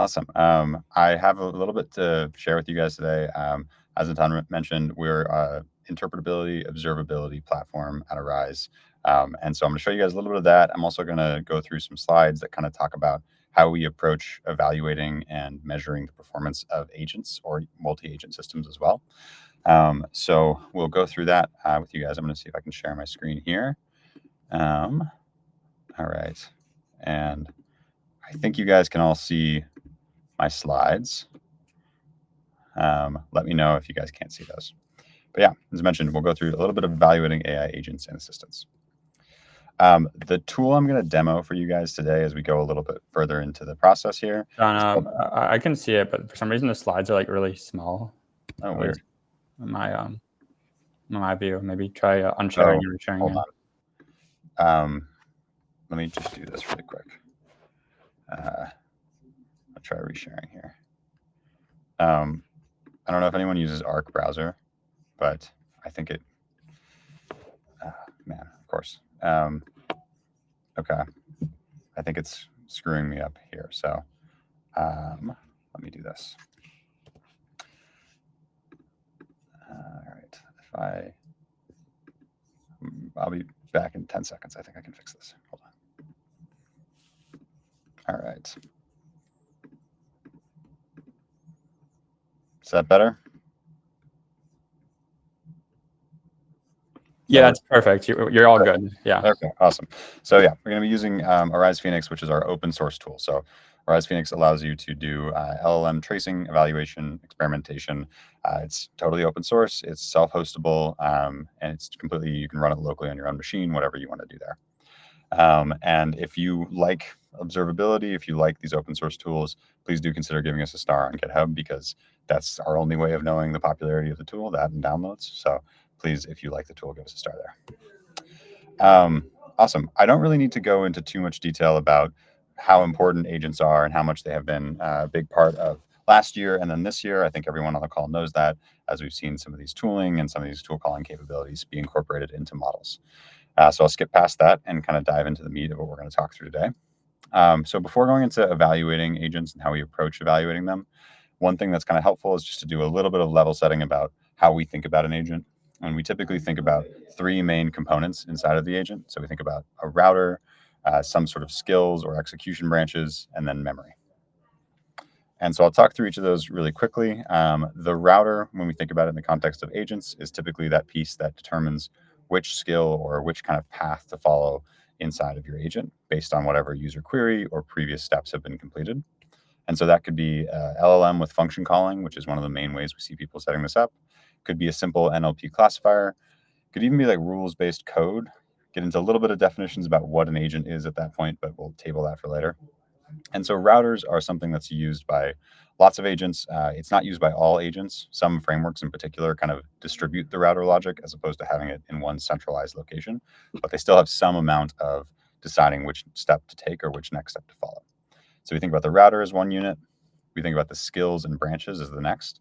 Awesome. I have a little bit to share with you guys today. As Anton mentioned, we're a interpretability observability platform at Arize. And so I'm going to show you guys a little bit of that. I'm also going to go through some slides that kind of talk about how we approach evaluating and measuring the performance of agents or multi-agent systems as well. So we'll go through that with you guys. I'm going to see if I can share my screen here. All right. And I think you guys can all see my slides. Let me know if you guys can't see those. But yeah, as mentioned, we'll go through a little bit of evaluating AI agents and assistants. The tool I'm going to demo for you guys today as we go a little bit further into the process here. John, I can see it, but for some reason the slides are like really small. Oh, weird. My view. Maybe try unsharing and resharing. Hold on. Let me just do this really quick. I'll try resharing here. I don't know if anyone uses Arc browser, but I think it, man, of course. Okay. I think it's screwing me up here. So let me do this. All right. I'll be back in 10 seconds. I think I can fix this. Hold on. All right. Is that better? Yeah, that's perfect. You're all good. Yeah. Okay, awesome. So yeah, we're going to be using Arize Phoenix, which is our open source tool. So Arize Phoenix allows you to do LLM tracing, evaluation, experimentation. It's totally open source. It's self-hostable, and it's completely, you can run it locally on your own machine, whatever you want to do there. And if you like observability, if you like these open source tools, please do consider giving us a star on GitHub, because that's our only way of knowing the popularity of the tool, that and downloads. So please, if you like the tool, give us a star there. Awesome. I don't really need to go into too much detail about how important agents are and how much they have been a big part of last year and then this year. I think everyone on the call knows that, as we've seen some of these tooling and some of these tool calling capabilities be incorporated into models. So I'll skip past that and kind of dive into the meat of what we're going to talk through today. So before going into evaluating agents and how we approach evaluating them, one thing that's kind of helpful is just to do a little bit of level setting about how we think about an agent. And we typically think about three main components inside of the agent. So we think about a router, some sort of skills or execution branches, and then memory. And so I'll talk through each of those really quickly. The router, when we think about it in the context of agents, is typically that piece that determines which skill or which kind of path to follow inside of your agent based on whatever user query or previous steps have been completed. And so that could be LLM with function calling, which is one of the main ways we see people setting this up. Could be a simple NLP classifier. Could even be like rules-based code. Get into a little bit of definitions about what an agent is at that point, but we'll table that for later. And so routers are something that's used by lots of agents. It's not used by all agents. Some frameworks in particular kind of distribute the router logic as opposed to having it in one centralized location, but they still have some amount of deciding which step to take or which next step to follow. So we think about the router as one unit. We think about the skills and branches as the next.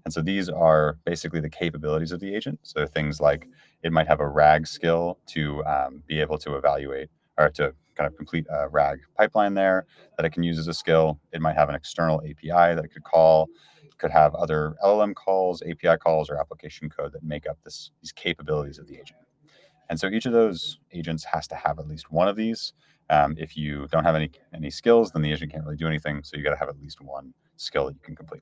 And so these are basically the capabilities of the agent. So things like it might have a RAG skill to be able to evaluate or to kind of complete a RAG pipeline there that it can use as a skill. It might have an external API that it could call. It could have other LLM calls, API calls, or application code that make up these capabilities of the agent. And so each of those agents has to have at least one of these. If you don't have any skills, then the agent can't really do anything. So you got to have at least one skill that you can complete.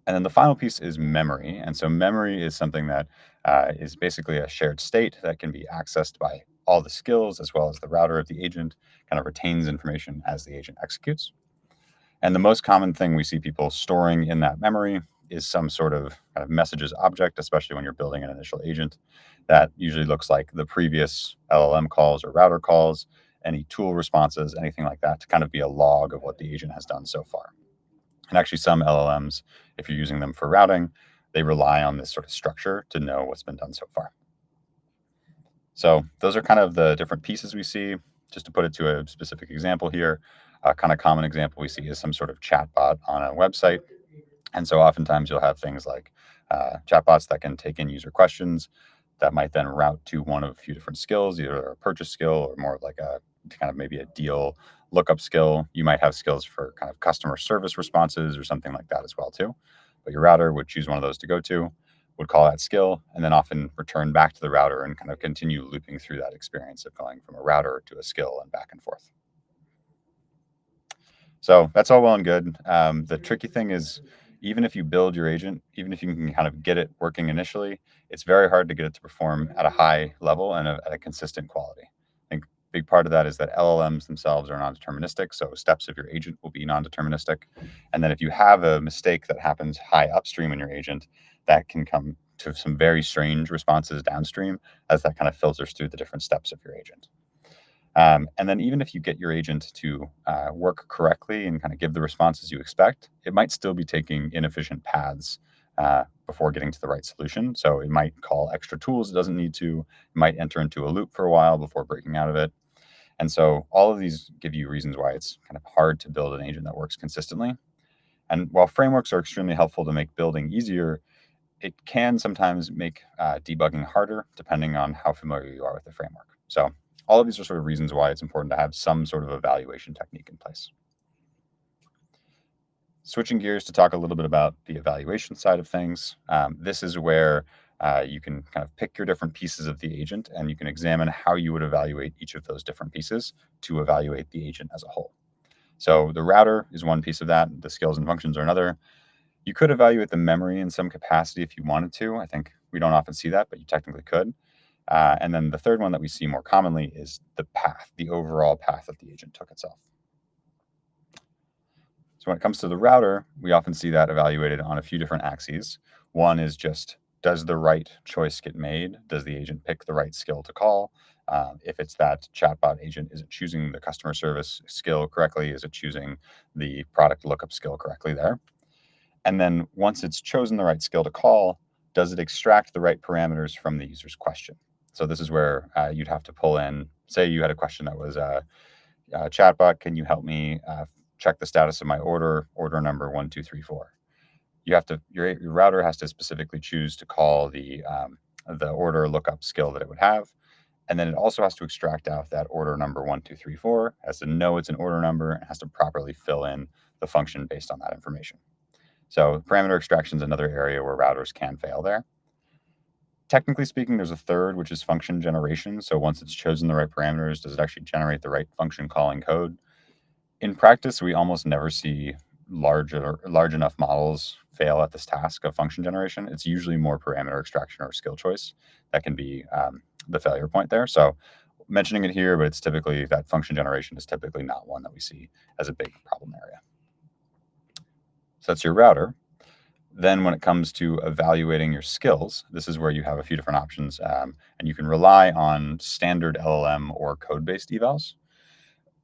And then the final piece is memory. And so memory is something that is basically a shared state that can be accessed by all the skills as well as the router of the agent, kind of retains information as the agent executes. And the most common thing we see people storing in that memory is some sort of kind of messages object, especially when you're building an initial agent. That usually looks like the previous LLM calls or router calls, any tool responses, anything like that, to kind of be a log of what the agent has done so far. And actually some LLMs, if you're using them for routing, they rely on this sort of structure to know what's been done so far. So those are kind of the different pieces we see. Just to put it to a specific example here, a kind of common example we see is some sort of chatbot on a website. And so oftentimes you'll have things like chatbots that can take in user questions that might then route to one of a few different skills, either a purchase skill or more like a kind of maybe a deal lookup skill, you might have skills for kind of customer service responses or something like that as well too. But your router would choose one of those to go to, would call that skill, and then often return back to the router and kind of continue looping through that experience of going from a router to a skill and back and forth. So that's all well and good. The tricky thing is, even if you build your agent, even if you can kind of get it working initially, it's very hard to get it to perform at a high level and at a consistent quality. I think a big part of that is that LLMs themselves are non-deterministic, so steps of your agent will be non-deterministic. And then if you have a mistake that happens high upstream in your agent, that can come to some very strange responses downstream as that kind of filters through the different steps of your agent. And then even if you get your agent to work correctly and kind of give the responses you expect, it might still be taking inefficient paths before getting to the right solution. So it might call extra tools it doesn't need to, it might enter into a loop for a while before breaking out of it. And so all of these give you reasons why it's kind of hard to build an agent that works consistently. And while frameworks are extremely helpful to make building easier, it can sometimes make debugging harder depending on how familiar you are with the framework. So all of these are sort of reasons why it's important to have some sort of evaluation technique in place. Switching gears to talk a little bit about the evaluation side of things. This is where you can kind of pick your different pieces of the agent and you can examine how you would evaluate each of those different pieces to evaluate the agent as a whole. So the router is one piece of that. The skills and functions are another. You could evaluate the memory in some capacity if you wanted to. I think we don't often see that, but you technically could. And then the third one that we see more commonly is the path, the overall path that the agent took itself. So when it comes to the router, we often see that evaluated on a few different axes. One is just, does the right choice get made? Does the agent pick the right skill to call? If it's that chatbot agent, is it choosing the customer service skill correctly? Is it choosing the product lookup skill correctly there? And then once it's chosen the right skill to call, does it extract the right parameters from the user's question? So this is where you'd have to pull in, say you had a question that was, chatbot, can you help me check the status of my order number 1234. You have to, your router has to specifically choose to call the order lookup skill that it would have. And then it also has to extract out that order number 1234, has to know it's an order number, and has to properly fill in the function based on that information. So parameter extraction is another area where routers can fail there. Technically speaking, there's a third, which is function generation. So once it's chosen the right parameters, does it actually generate the right function calling code? In practice, we almost never see large enough models fail at this task of function generation. It's usually more parameter extraction or skill choice that can be the failure point there. So mentioning it here, but it's typically that function generation is typically not one that we see as a big problem area. So that's your router. Then when it comes to evaluating your skills, this is where you have a few different options, and you can rely on standard LLM or code-based evals.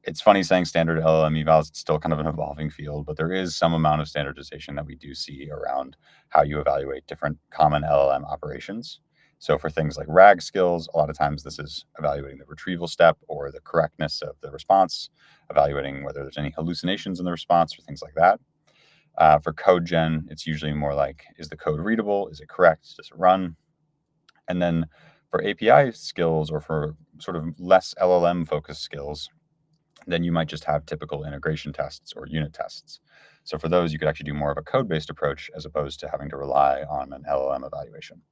It's funny saying standard LLM evals, it's still kind of an evolving field, but there is some amount of standardization that we do see around how you evaluate different common LLM operations. So for things like RAG skills, a lot of times this is evaluating the retrieval step or the correctness of the response, evaluating whether there's any hallucinations in the response or things like that. For code gen, it's usually more like, is the code readable? Is it correct? Does it run? And then for API skills or for sort of less LLM focused skills, then you might just have typical integration tests or unit tests. So for those, you could actually do more of a code-based approach as opposed to having to rely on an LLM evaluation.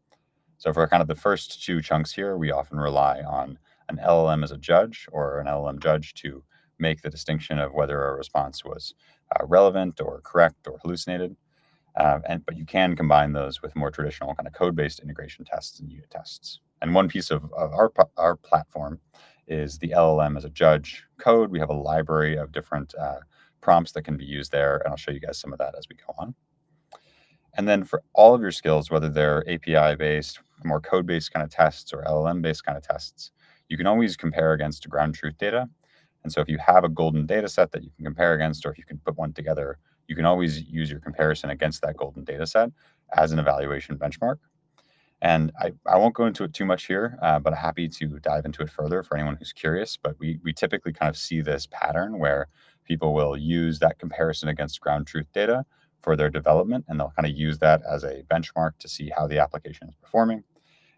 So for kind of the first two chunks here, we often rely on an LLM as a judge or an LLM judge to make the distinction of whether a response was relevant or correct or hallucinated. But you can combine those with more traditional kind of code-based integration tests and unit tests. And one piece of our platform is the LLM as a judge code. We have a library of different prompts that can be used there, and I'll show you guys some of that as we go on. And then for all of your skills, whether they're API-based, more code-based kind of tests or LLM-based kind of tests, you can always compare against ground truth data. And so if you have a golden data set that you can compare against, or if you can put one together, you can always use your comparison against that golden data set as an evaluation benchmark. And I won't go into it too much here, but I'm happy to dive into it further for anyone who's curious. But we typically kind of see this pattern where people will use that comparison against ground truth data for their development, and they'll kind of use that as a benchmark to see how the application is performing.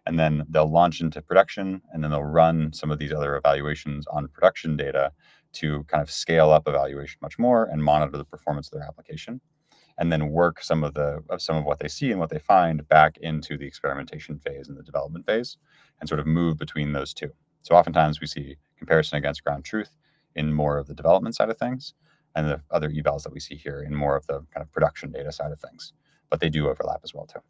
And then they'll launch into production, and then they'll run some of these other evaluations on production data to kind of scale up evaluation much more and monitor the performance of their application, and then work some of what they see and what they find back into the experimentation phase and the development phase, and sort of move between those two. So oftentimes we see comparison against ground truth in more of the development side of things, and the other evals that we see here in more of the kind of production data side of things, but they do overlap as well too.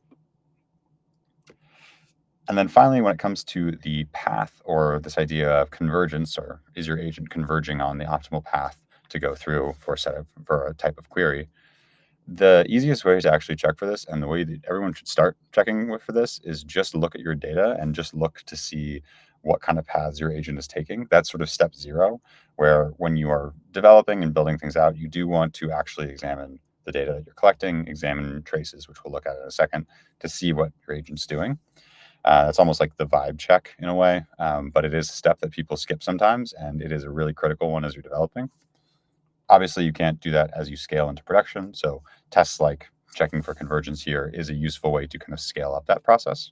And then finally, when it comes to the path, or this idea of convergence, or is your agent converging on the optimal path to go through for a type of query, the easiest way to actually check for this, and the way that everyone should start checking for this, is just look at your data and just look to see what kind of paths your agent is taking. That's sort of step zero, where when you are developing and building things out, you do want to actually examine the data that you're collecting, examine traces, which we'll look at in a second, to see what your agent's doing. It's almost like the vibe check in a way, but it is a step that people skip sometimes, and it is a really critical one as you're developing. Obviously, you can't do that as you scale into production, so tests like checking for convergence here is a useful way to kind of scale up that process.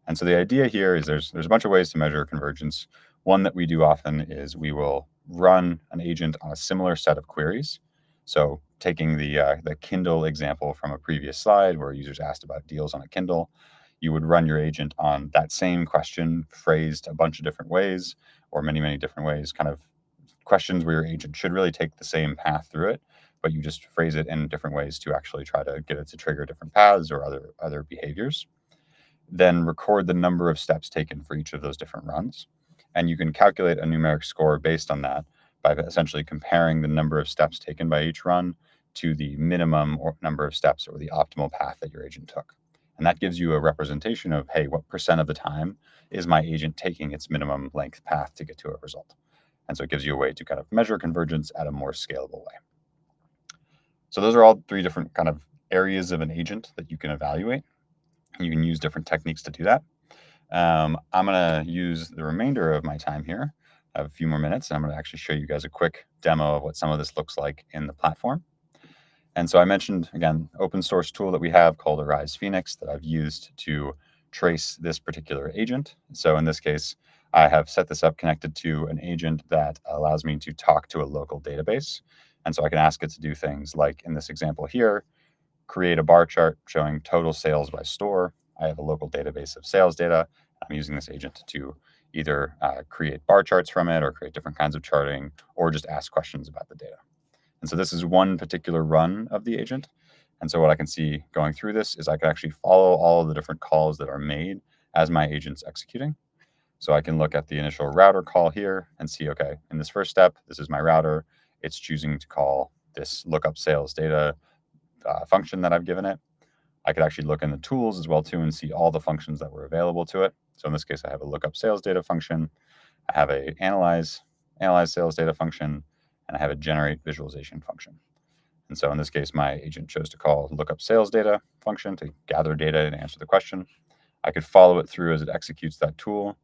And so the idea here is there's a bunch of ways to measure convergence. One that we do often is we will run an agent on a similar set of queries. So taking the Kindle example from a previous slide where users asked about deals on a Kindle, you would run your agent on that same question phrased a bunch of different ways, or many, many different ways, kind of questions where your agent should really take the same path through it, but you just phrase it in different ways to actually try to get it to trigger different paths or other behaviors. Then record the number of steps taken for each of those different runs. And you can calculate a numeric score based on that by essentially comparing the number of steps taken by each run to the minimum or number of steps or the optimal path that your agent took. And that gives you a representation of, hey, what percent of the time is my agent taking its minimum length path to get to a result? And so it gives you a way to kind of measure convergence at a more scalable way. So those are all three different kind of areas of an agent that you can evaluate. You can use different techniques to do that. I'm going to use the remainder of my time here. I have a few more minutes, and I'm going to actually show you guys a quick demo of what some of this looks like in the platform. And so I mentioned, again, open source tool that we have called Arize Phoenix that I've used to trace this particular agent. So in this case, I have set this up connected to an agent that allows me to talk to a local database. And so I can ask it to do things like, in this example here, create a bar chart showing total sales by store. I have a local database of sales data. I'm using this agent to either create bar charts from it or create different kinds of charting or just ask questions about the data. And so this is one particular run of the agent. And so what I can see going through this is I can actually follow all of the different calls that are made as my agent's executing. So I can look at the initial router call here and see, okay, in this first step, this is my router. It's choosing to call this lookup sales data function that I've given it. I could actually look in the tools as well too and see all the functions that were available to it. So in this case, I have a lookup sales data function. I have a analyze sales data function, and I have a generate visualization function. And so in this case, my agent chose to call lookup sales data function to gather data and answer the question. I could follow it through as it executes that tool.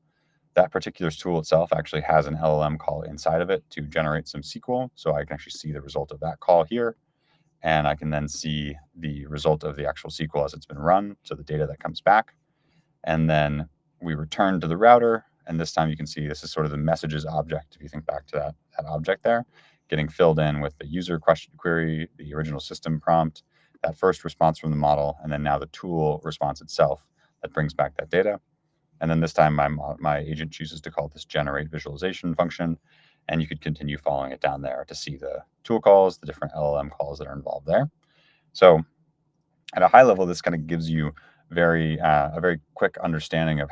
That particular tool itself actually has an LLM call inside of it to generate some SQL. So I can actually see the result of that call here. And I can then see the result of the actual SQL as it's been run, so the data that comes back. And then we return to the router, and this time you can see this is sort of the messages object, if you think back to that object there, getting filled in with the user question query, the original system prompt, that first response from the model, and then now the tool response itself that brings back that data. And then this time my agent chooses to call this generate visualization function, and you could continue following it down there to see the tool calls, the different LLM calls that are involved there. So at a high level, this kind of gives you a very quick understanding of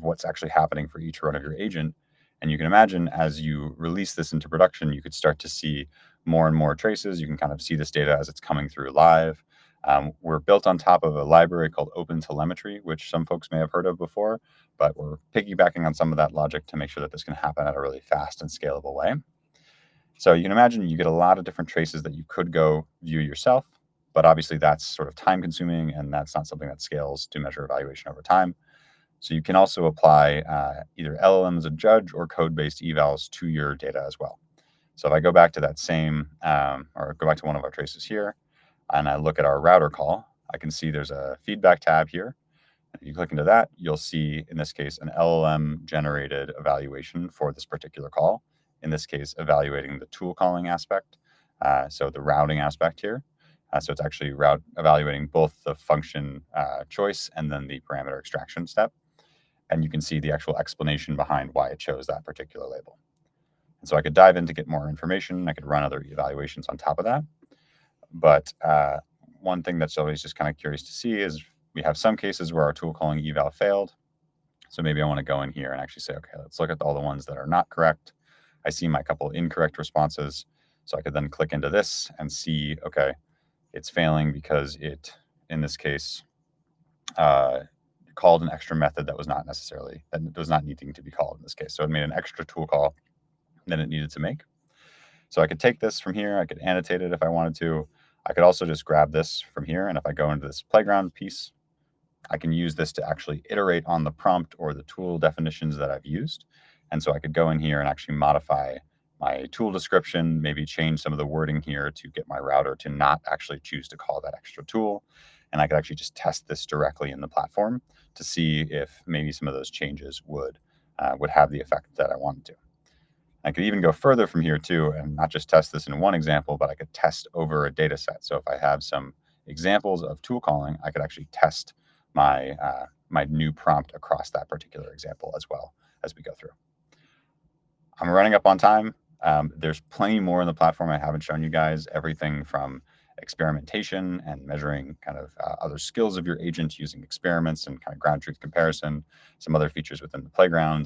what's actually happening for each run of your agent. And you can imagine as you release this into production, you could start to see more and more traces. You can kind of see this data as it's coming through live. We're built on top of a library called OpenTelemetry, which some folks may have heard of before, but we're piggybacking on some of that logic to make sure that this can happen at a really fast and scalable way. So you can imagine you get a lot of different traces that you could go view yourself, but obviously that's sort of time consuming, and that's not something that scales to measure evaluation over time. So you can also apply either LLM as a judge or code-based evals to your data as well. So if I go back to that same, or go back to one of our traces here, and I look at our router call, I can see there's a feedback tab here. If you click into that, you'll see, in this case, an LLM generated evaluation for this particular call. in this case, evaluating the tool calling aspect, so the routing aspect here. So it's actually evaluating both the function choice and then the parameter extraction step. And you can see the actual explanation behind why it chose that particular label. And so I could dive in to get more information. I could run other evaluations on top of that. But one thing that's always just kind of curious to see is we have some cases where our tool calling eval failed. So maybe I want to go in here and actually say, okay, let's look at all the ones that are not correct. I see my couple incorrect responses. So I could then click into this and see, okay, it's failing because it, in this case, called an extra method that was not needing to be called in this case. So it made an extra tool call than it needed to make. So I could take this from here. I could annotate it if I wanted to. I could also just grab this from here. And if I go into this playground piece, I can use this to actually iterate on the prompt or the tool definitions that I've used. And so I could go in here and actually modify my tool description, maybe change some of the wording here to get my router to not actually choose to call that extra tool. And I could actually just test this directly in the platform to see if maybe some of those changes would have the effect that I wanted to. I could even go further from here too, and not just test this in one example, but I could test over a data set. So if I have some examples of tool calling, I could actually test my new prompt across that particular example as well as we go through. I'm running up on time. There's plenty more in the platform I haven't shown you guys. Everything from experimentation and measuring kind of other skills of your agent using experiments and kind of ground truth comparison, some other features within the playground,